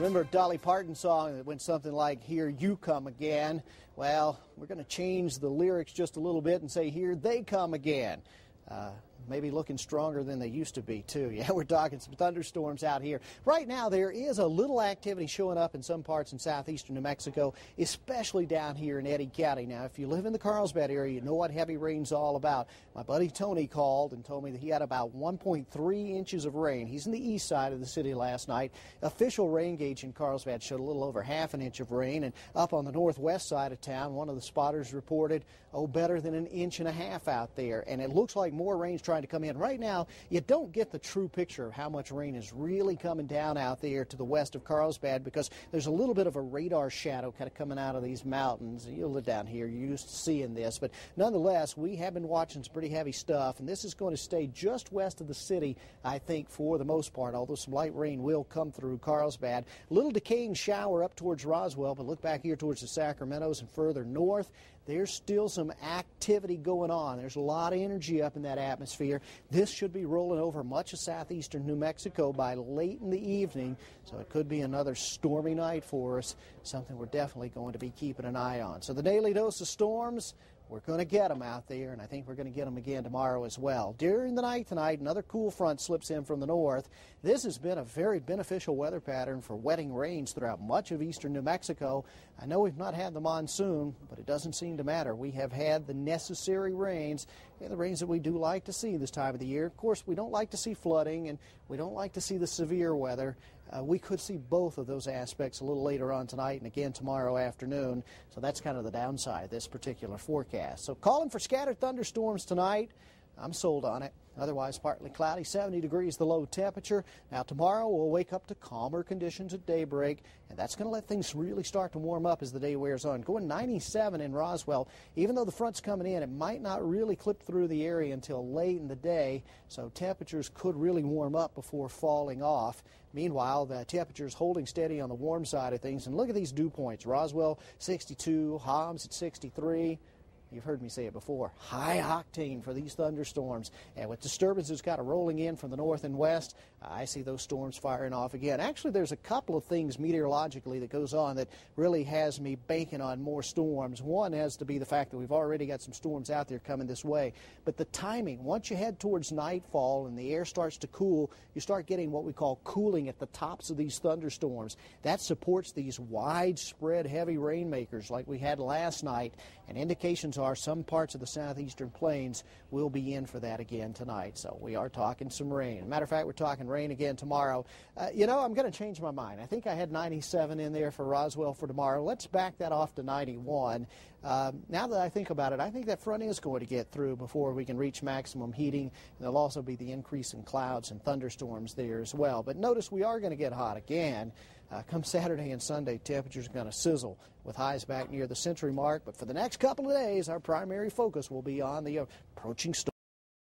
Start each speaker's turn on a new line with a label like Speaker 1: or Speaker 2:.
Speaker 1: Remember Dolly Parton's song that went something like, "Here You Come Again"? Well, we're going to change the lyrics just a little bit and say, "Here They Come Again." Maybe looking stronger than they used to be, too. Yeah, we're talking some thunderstorms out here. Right now, there is a little activity showing up in some parts in southeastern New Mexico, especially down here in Eddy County. Now, if you live in the Carlsbad area, you know what heavy rain's all about. My buddy Tony called and told me that he had about 1.3 inches of rain. He's in the east side of the city last night. Official rain gauge in Carlsbad showed a little over half an inch of rain. And up on the northwest side of town, one of the spotters reported, better than an inch and a half out there. And it looks like more rain's trying to come in. Right now, you don't get the true picture of how much rain is really coming down out there to the west of Carlsbad because there's a little bit of a radar shadow kind of coming out of these mountains. You live down here, you're used to seeing this. But nonetheless, we have been watching some pretty heavy stuff, and this is going to stay just west of the city, I think, for the most part, although some light rain will come through Carlsbad. A little decaying shower up towards Roswell, but look back here towards the Sacramentos and further north. There's still some activity going on. There's a lot of energy up in that atmosphere. This should be rolling over much of southeastern New Mexico by late in the evening, so it could be another stormy night for us, something we're definitely going to be keeping an eye on. So the daily dose of storms, we're going to get them out there, and I think we're going to get them again tomorrow as well. During the night tonight, another cool front slips in from the north. This has been a very beneficial weather pattern for wetting rains throughout much of eastern New Mexico. I know we've not had the monsoon, but it doesn't seem to matter. We have had the necessary rains, the rains that we do like to see this time of the year. Of course, we don't like to see flooding, and we don't like to see the severe weather. We could see both of those aspects a little later on tonight and again tomorrow afternoon. So that's kind of the downside of this particular forecast. So calling for scattered thunderstorms tonight. I'm sold on it. Otherwise, partly cloudy, 70 degrees the low temperature. Now, tomorrow we'll wake up to calmer conditions at daybreak, and that's going to let things really start to warm up as the day wears on. Going 97 in Roswell. Even though the front's coming in, it might not really clip through the area until late in the day, so temperatures could really warm up before falling off. Meanwhile, the temperature's holding steady on the warm side of things, and look at these dew points. Roswell, 62, Hobbs at 63. You've heard me say it before, high octane for these thunderstorms. And with disturbances kind of rolling in from the north and west, I see those storms firing off again. Actually, there's a couple of things meteorologically that goes on that really has me banking on more storms. One has to be the fact that we've already got some storms out there coming this way. But the timing, once you head towards nightfall and the air starts to cool, you start getting what we call cooling at the tops of these thunderstorms. That supports these widespread heavy rainmakers like we had last night, and indications are some parts of the southeastern plains will be in for that again tonight. So we are talking some rain. Matter of fact, we're talking rain again tomorrow. I'm going to change my mind. I think I had 97 in there for Roswell for tomorrow. Let's back that off to 91. Now that I think about it, I think that front is going to get through before we can reach maximum heating. And there'll also be the increase in clouds and thunderstorms there as well. But notice we are going to get hot again. Come Saturday and Sunday, temperatures are going to sizzle with highs back near the century mark. But for the next couple of days, our primary focus will be on the approaching storm.